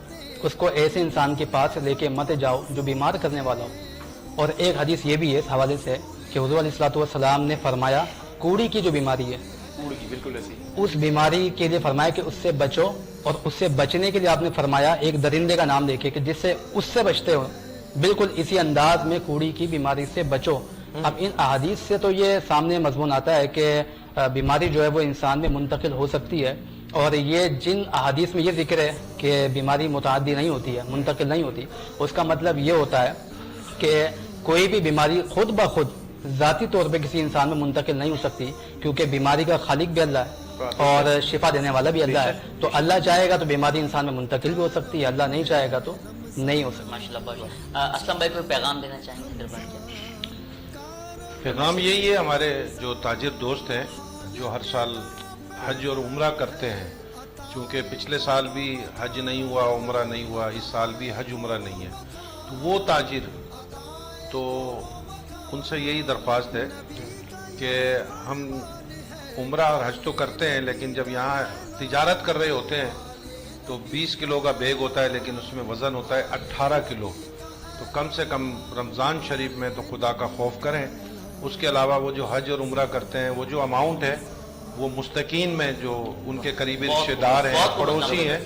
उसको ऐसे इंसान के पास लेके मत जाओ जो बीमार करने वाला हो। और एक हदीस ये भी है इस हवाले से कि हुज़ूर अलैहिस्सलातु वस्सलाम ने फरमाया कूड़ी की जो बीमारी है, कूड़ी की, बिल्कुल ऐसी, उस बीमारी के लिए फरमाया कि उससे बचो, और उससे बचने के लिए आपने फरमाया एक दरिंदे का नाम लेके कि जिससे उससे बचते हो, बिल्कुल इसी अंदाज में कूड़ी की बीमारी से बचो। अब इन अहादीस से तो ये सामने मजमून आता है कि बीमारी जो है वो इंसान में मुंतकिल हो सकती है, और ये जिन अहादीस में ये जिक्र है कि बीमारी मुतअद्दी नहीं होती है, मुंतकिल नहीं होती, उसका मतलब ये होता है कि कोई भी बीमारी खुद ब खुद ज़ाती तौर पे किसी इंसान में मुंतकिल नहीं हो सकती, क्योंकि बीमारी का खालिक भी अल्लाह है और शिफा देने वाला भी अल्लाह है। तो अल्लाह चाहेगा तो बीमारी इंसान में मुंतकिल भी हो सकती है, अल्लाह नहीं चाहेगा तो नहीं हो सकती। माशाल्लाह। असलम भाई, कोई पैगाम देना चाहेंगे? पैगाम यही है, हमारे जो ताजिर दोस्त हैं जो हर साल हज और उम्रा करते हैं, चूँकि पिछले साल भी हज नहीं हुआ, उम्रा नहीं हुआ, इस साल भी हज उम्रा नहीं है, तो वो ताजिर, तो उनसे यही दरख्वास्त है कि हम उम्रा और हज तो करते हैं, लेकिन जब यहाँ तिजारत कर रहे होते हैं तो 20 किलो का बैग होता है, लेकिन उसमें वज़न होता है 18 किलो। तो कम से कम रमज़ान शरीफ में तो खुदा का खौफ करें। उसके अलावा वो जो हज और उम्रा करते हैं, वो जो अमाउंट है वो मुस्तकीन में जो उनके करीबी रिश्तेदार हैं, पड़ोसी हैं,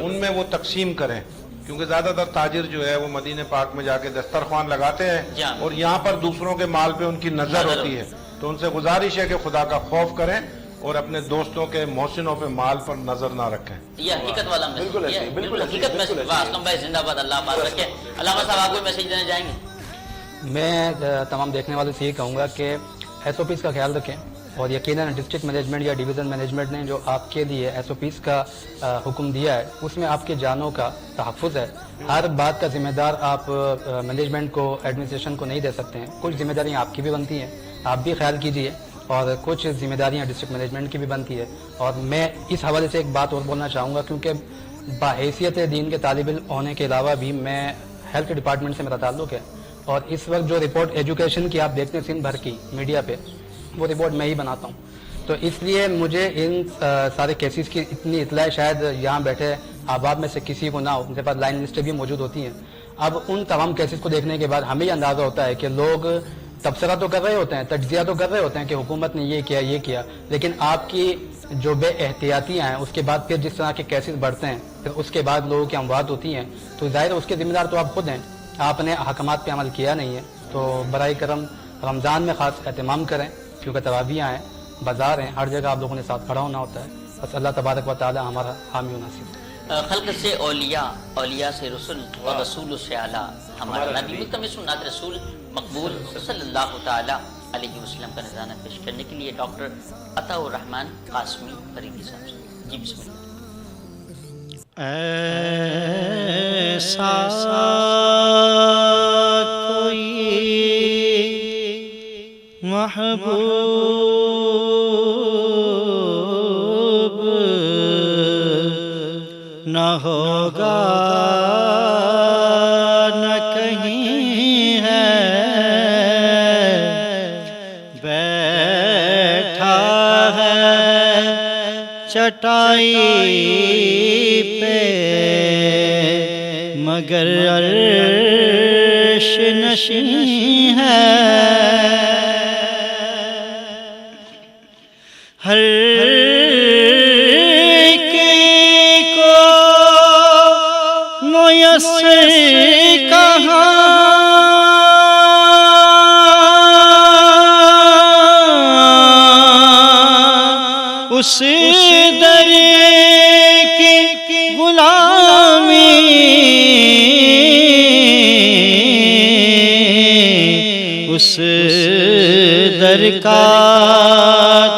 उनमें वो तकसीम करें, क्योंकि ज़्यादातर ताजिर जो है वो मदीने पाक में जाके दस्तरखान लगाते हैं और यहाँ पर दूसरों के माल पे उनकी नज़र होती है। तो उनसे गुजारिश है कि खुदा का खौफ करें और अपने दोस्तों के मोहसिनों पे माल पर नजर ना रखें। ये हकीकत वाला मैसेज, बिल्कुल हकीकत मैसेज। वाह असलम भाई, जिंदाबाद, अल्लाह पाक रखे। अल्लामा साहब, आप कोई मैसेज देना चाहेंगे? मैं तमाम देखने वालों से ये कहूँगा कि SOPs का ख्याल रखें, और यकीनन डिस्ट्रिक्ट मैनेजमेंट या डिवीज़न मैनेजमेंट ने जो आपके लिए SOPs का हुक्म दिया है, उसमें आपके जानों का तहफ़्फ़ुज़ है। हर बात का जिम्मेदार आप मैनेजमेंट को, एडमिनिस्ट्रेशन को नहीं दे सकते हैं, कुछ जिम्मेदारियाँ आपकी भी बनती हैं, आप भी ख्याल कीजिए। اور کچھ ذمہ داریاں ڈسٹرکٹ مینجمنٹ کی بھی بنتی ہے. اور میں اس حوالے سے ایک بات اور بولنا چاہوں گا, کیونکہ بحیثیت دین کے طالب علم ہونے کے علاوہ بھی میں ہیلتھ ڈپارٹمنٹ سے میرا تعلق ہے, اور اس وقت جو رپورٹ ایجوکیشن کی آپ دیکھتے ہیں سندھ بھر کی میڈیا پہ, وہ رپورٹ میں ہی بناتا ہوں. تو اس لیے مجھے ان سارے کیسز کی اتنی اطلاع شاید یہاں بیٹھے احباب میں سے کسی کو نہ ہو, میرے پاس لائن لسٹیں بھی موجود ہوتی ہیں. اب ان تمام کیسز کو دیکھنے کے بعد ہمیں یہ اندازہ ہوتا ہے کہ لوگ تبصرہ تو کر رہے ہوتے ہیں, تجزیہ تو کر رہے ہوتے ہیں کہ حکومت نے یہ کیا, لیکن آپ کی جو بے احتیاطیاں ہیں اس کے بعد پھر جس طرح کے کیسز بڑھتے ہیں, پھر اس کے بعد لوگوں کی اموات ہوتی ہیں, تو ظاہر ہے اس کے ذمہ دار تو آپ خود ہیں. آپ نے احکامات پہ عمل کیا نہیں ہے. تو برائے کرم رمضان میں خاص اہتمام کریں, کیونکہ تراویحیں ہیں, بازار ہیں, ہر جگہ آپ لوگوں نے ساتھ کھڑا ہونا ہوتا ہے. بس اللہ تبارک و تعالی ہمارا حامی و ناصر. خلق سے اولیاء, اولیاء سے رسول, اور رسول سے اعلیٰ ہمارا نبی مکمل سنت رسول مقبول صلی اللہ تعالی علیہ وسلم کا نذرانہ پیش کرنے کے لیے ڈاکٹر عطا الرحمن قاسمی فریدی صاحب سے. جی بسم اللہ. ایسا کوئی محبوب نہ ہوگا نہ کہیں ہے, بیٹھا ہے چٹائی پہ مگر عرش نشین ہے. ہر کہاں اس در کی غلامی, اس در کا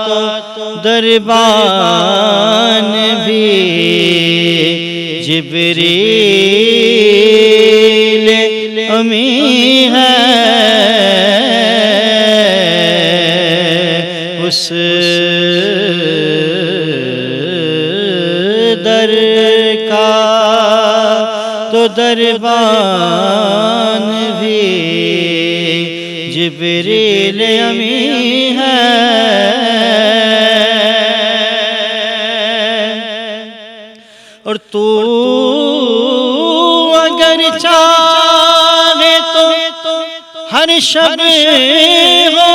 تو دربان بھی جبریل امی ہے. اس در کا تو دربان بھی جبریل امی ہے. اور تو اگر چاہے تو ہر شب ہو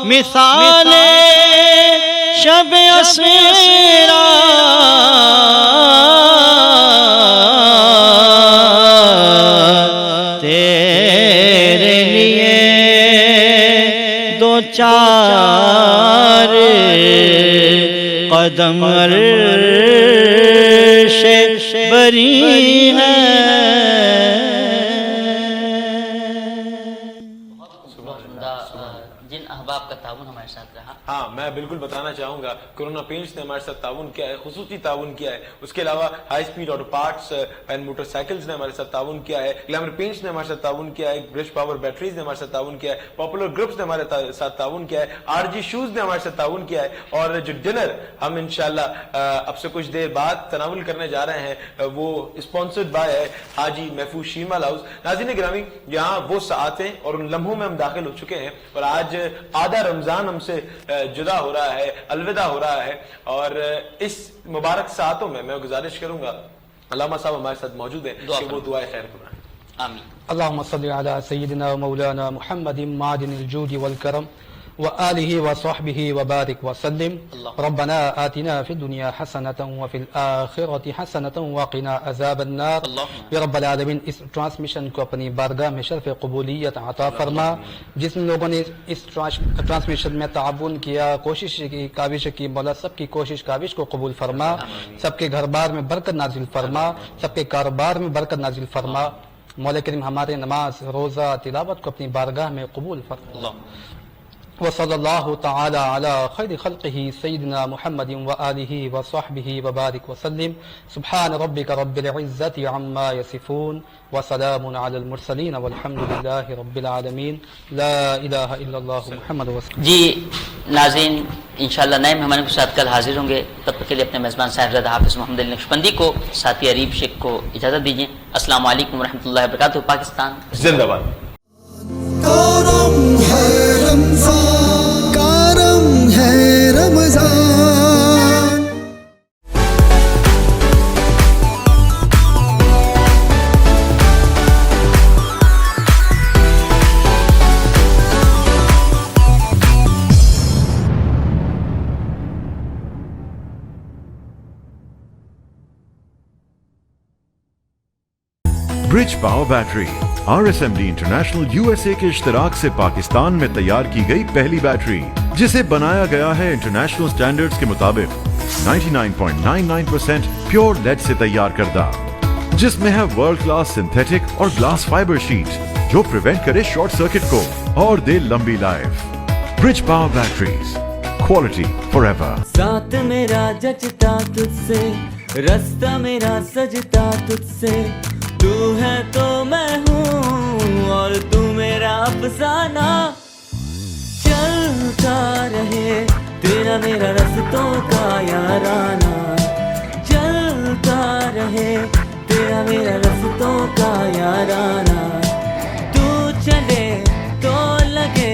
مثال شب اسمیرا, تیرے لیے دو چار قدم عرش بری ہے. جن احباب کا تعاون ہمارے ساتھ رہا. ہاں میں بالکل بتانا چاہوں گا, کورونا پینٹس نے ہمارے ساتھ تعاون کیا ہے, خصوصی تعاون کیا ہے. اس کے علاوہ high speed auto parts and motor cycles نے ہمارے ساتھ تعاون کیا ہے, گلیمر پینٹس نے ہمارے ساتھ تعاون کیا ہے, برش پاور بیٹریز نے ہمارے ساتھ تعاون کیا ہے, پاپولر گروپس نے ہمارے ساتھ تعاون کیا ہے, آر جی شوز نے ہمارے ساتھ تعاون کیا ہے. اور جو ڈنر ہم انشاءاللہ اب سے کچھ دیر بعد تناول کرنے جا رہے ہیں وہ اسپانسرڈ بائی ہے حاجی محفوظ شیرمال ہاؤس. ناظرین گرامی, یہاں وہ ساعتیں اور ان لمحوں میں ہم داخل ہو چکے ہیں, اور آج آدھا رمضان ہم سے جدا ہو رہا ہے, الوداع ہو رہا ہے. اور اس مبارک ساعتوں میں گزارش کروں گا, علامہ صاحب ہمارے ساتھ موجود ہیں کہ وہ دعائے خیر کریں. آمین. اللهم صل على سيدنا ومولانا محمد معدن الجود والكرم وآله وصحبه وبارك وسلم. ربنا آتنا في الدنيا حسنة وفي الآخرة حسنة وقنا عذاب النار. یا رب العالمین اس ٹرانسمیشن کو اپنی بارگاہ میں شرف قبولیت عطا فرما. جس لوگوں نے اس ٹرانسمیشن میں تعاون کیا, کوشش کی, کاوش کی, مولا سب کی کوشش کاوش کو قبول فرما, سب کے گھر بار میں برکت نازل فرما, سب کے کاروبار میں برکت نازل فرما. مولا کریم ہمارے نماز, روزہ, تلاوت کو اپنی بارگاہ میں قبول فرما. वसल्लल्लाहु ताला अला खैरि खल्क़िही सय्यिदिना मुहम्मदिन व आलिहि व सहबिहि व बारिक वसल्लिम सुब्हान रब्बिका रब्बिल इज़्ज़ति अम्मा यसिफून व सलामुन अलल मुरसलीन वल्हम्दुलिल्लाहि रब्बिल आलमीन ला इलाहा इल्लल्लाह मुहम्मदुर रसूलुल्लाह। जी नाज़रीन, इंशाअल्लाह नए मेहमानों के साथ कल हाजिर होंगे। तब तक के लिए अपने मेज़बान साहिबजादा हाफिज़ मोहम्मद अली नक्शबंदी को, साथी अरीब शेख को इजाज़त दीजिए। अस्सलाम वालेकुम रहमतुल्लाहि व बरकातुहू। पाकिस्तान जिंदाबाद। करम है रमजान, करम है Ramzan. Bridge power battery RSMD international USA के इश्तराक से पाकिस्तान में तैयार की गई पहली बैटरी, जिसे बनाया गया है इंटरनेशनल स्टैंडर्ड्स के मुताबिक 99.99% प्योर लेड से तैयार करदा, जिसमें है वर्ल्ड क्लास सिंथेटिक और ग्लास फाइबर शीट जो प्रिवेंट करे शॉर्ट सर्किट को और दे लंबी life. Bridge power batteries, quality forever. साथ मेरा जचता तुझसे, रास्ता मेरा सजता तुझसे, तू है तो मैं हूँ और तू मेरा अफसाना। चलता रहे तेरा मेरा रास्तों का याराना, चलता रहे तेरा मेरा रास्तों का याराना। तू चले तो लगे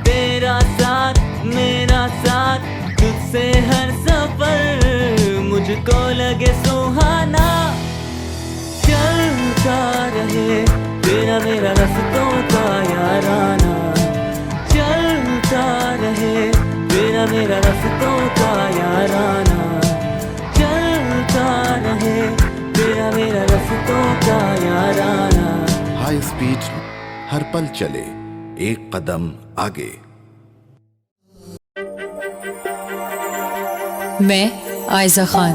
तेरा साथ मेरा साथ, तुझसे हर सफर मुझको लगे सुहाना। चलता रहे तेरा मेरा रास्तों का याराना, चलता रहे तेरा मेरा रास्तों का याराना, चलता रहे तेरा मेरा रास्तों का याराना। हाई स्पीड हर पल चले एक कदम आगे। मैं आयजा खान।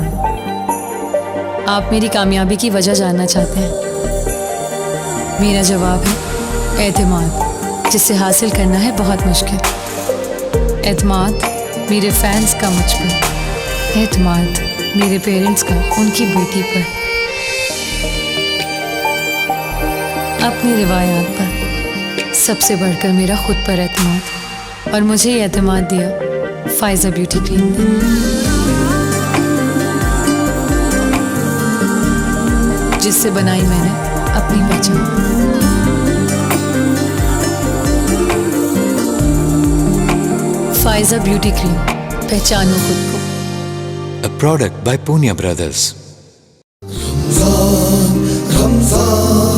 आप मेरी कामयाबी की वजह जानना चाहते हैं? मेरा जवाब है एतमाद, जिसे हासिल करना है बहुत मुश्किल। एतमाद मेरे फैंस का मुझ पर, एतमाद मेरे पेरेंट्स का उनकी बेटी पर, अपनी रिवायात पर, सबसे बढ़कर मेरा खुद पर एतमाद। और मुझे ये एतमाद दिया फाइजा ब्यूटी क्रीम ने। जिससे बनाई मैंने अपनी पहचान। फाइजा ब्यूटी क्रीम, पहचानो खुद को। A product by Punya Brothers. Ramzan